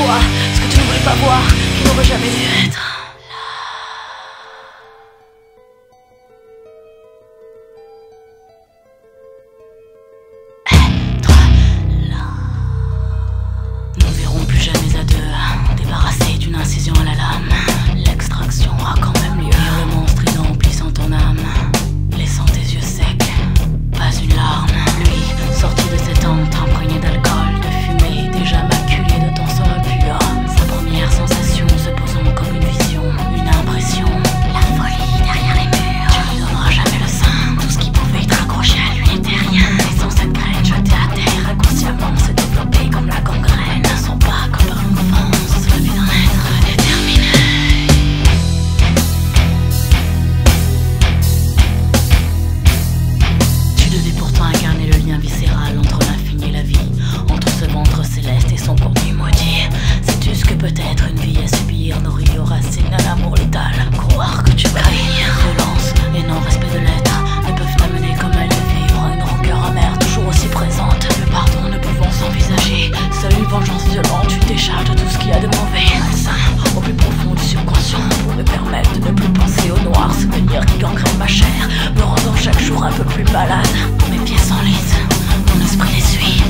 toi ce que tu ne voulais pas voir, qui n'aurait jamais dû être. Nous ne verrons plus jamais à deux, débarrassés d'une incision à la lame. L'extraction aura quand même lieu. Et le monstre il emplit sans ton âme, laissant tes yeux secs, pas une larme. Lui, sorti de cette tente imprégné d'alcool, de fumée, déjà maculé de ton sang impur. Sa première sensation se posant comme une vision, une impression. La folie derrière les murs. Tu lui donneras jamais le sein, tout ce qui pouvait être accroché à lui n'était rien. Laissant cette graine jetée à terre, inconsciemment se développer comme la gangrène. Son pas comme par une offense, le vide d'un être déterminé. Tu devais pourtant incarner le lien viscéral entre l'infini et la vie, entre ce ventre céleste et son contenu maudit. Sais-tu ce que peut être une vie à subir, nourrie aux racines à l'amour létal? Croire que tu brilles. Violence et non-respect de l'être ne peuvent t'amener comme elle de vivre une rancœur amère toujours aussi présente. Le pardon ne pouvant s'envisager, seule une vengeance violente, une décharge de tout ce qu'il y a de mauvais, malsain, au plus profond du subconscient, pour me permettre de ne plus penser au noir, souvenir qui gangrène ma chair, me rendant chaque jour un peu plus malade. Mes pieds s'enlisent, mon esprit les suit.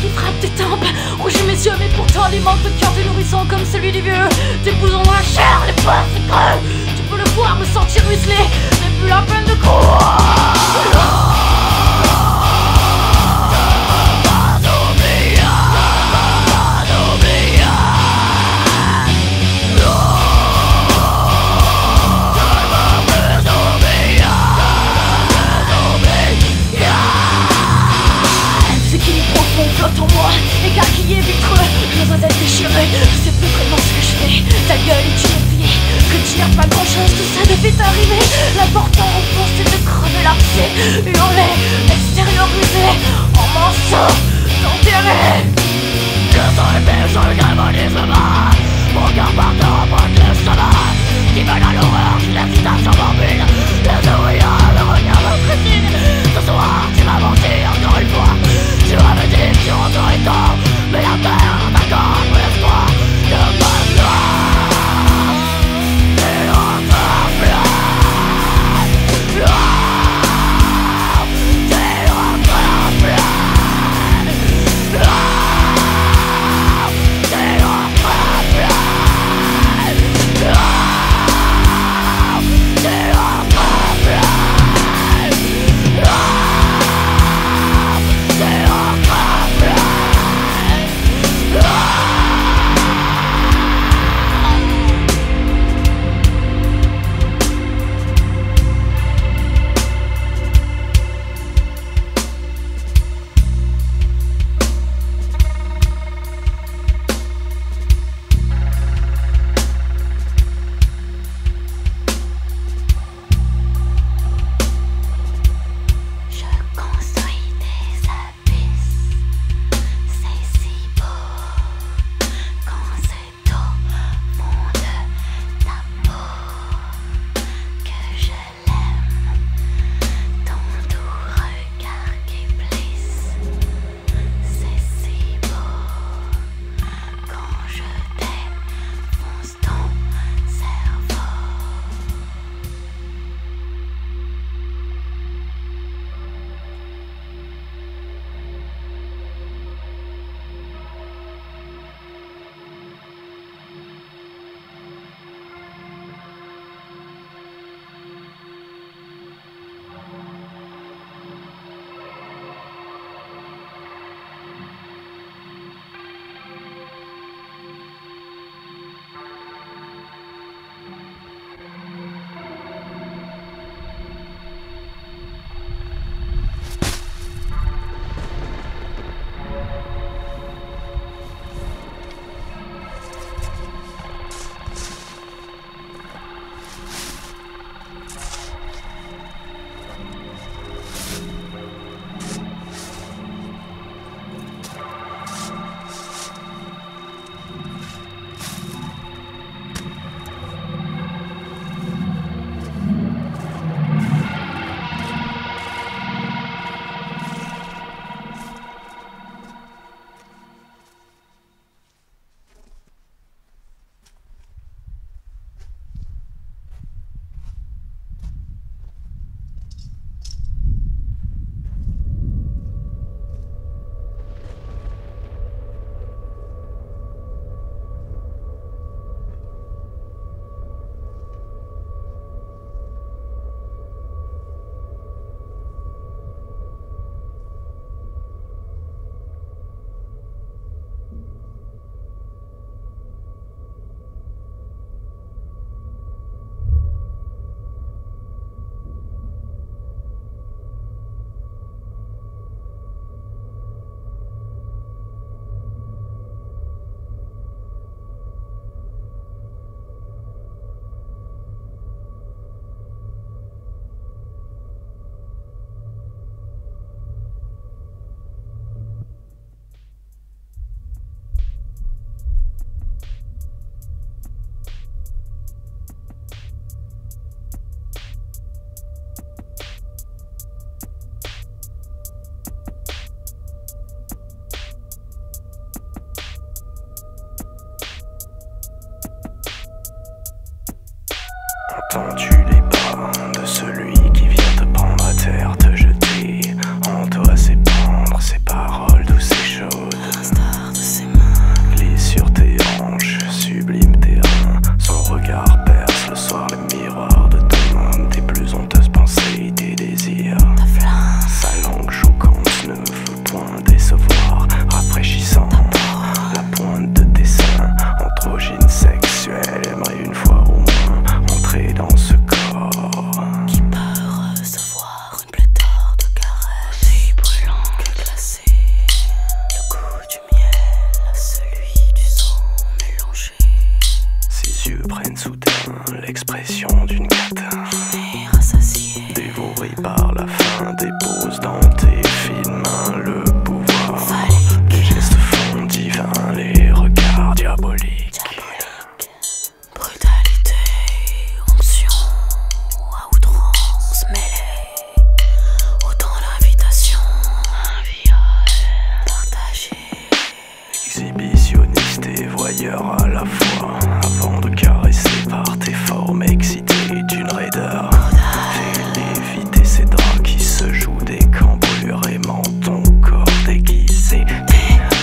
Qui frappe tes tempes, rougis mes yeux, mais pourtant alimente le cœur des nourrissons comme celui du vieux. T'épousons dans la chair, les pas c'est creux. Tu peux le voir, me sentir muselé, mais plus la peine de croire. Flotte en moi, écarquillé, vitreux, je dois être déchiré, je sais plus vraiment ce que je fais. Ta gueule est humiliée, que dire pas grand chose, tout ça devait t'arriver. L'important au fond c'est de crever l'abcès, hurler, extérioriser, en morceaux, t'enterrer. Que sont les pêches sur le grémonisme, mon cœur part de reprendre l'estomac, qui mène à l'horreur d'une excitation morbide. Les ouvriers me regardent ma crétine, ce soir tu m'as menti encore une fois. Tu avais dit que tu rentrerais tard, mais la terre t'accorde l'espoir de pas gloire. Et rentre plein. Tu rentres plein. Tu rentres plein. Tu rentres Tends-tu les bras de celui qui vient te prendre à terre, te jeter en toi ses prendre, ses paroles douces et chaudes, l'instar de ses mains, glisse sur tes hanches, sublime tes reins, son regard perce le soir le miroir de ton monde, tes plus honteuses pensées, tes désirs, ta flamme, sa langue choquante ne veut point décevoir, rafraîchissant la pointe de tes seins, androgyne sexuelle, aimerait une fois au moins entrer dans ce corps qui peut recevoir une pléthore de caresses brûlantes que glacées, le goût du miel à celui du sang mélangé. Ses yeux prennent soudain l'expression d'une catin, Et rassasié, dévorée par la faim, dépose dans tes fines mains le pouvoir. Les gestes font divins, les regards diaboliques. brutalité, onction, à outrance mêlée, autant l'invitation, un viol partagé. Exhibitionniste et voyeur à la fois, avant de caresser par tes formes excitées d'une raideur, fais léviter ces draps qui se jouent des cambrures, aimant ton corps déguisé.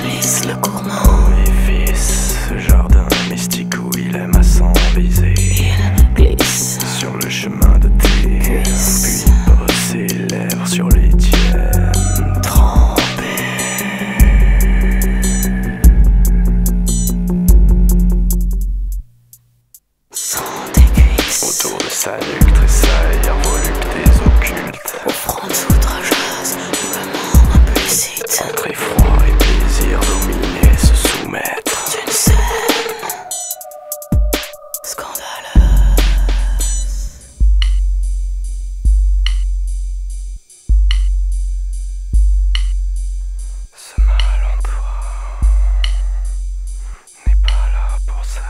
Délice le gourmand, Oévis, ce jardin mystique où il aime à s'enviser. il glisse Sur le chemin de tes Cuisses. puis pose ses lèvres sur les tiennes trempées. sans tes cuisses, Autour de sa nuque tressaille voluptés occultes, offrande outrageuse, mouvement implicite entre effroi et plaisir dominés se soumettre. d'une scène scandaleuse. Ce mal en toi n'est pas là pour ça.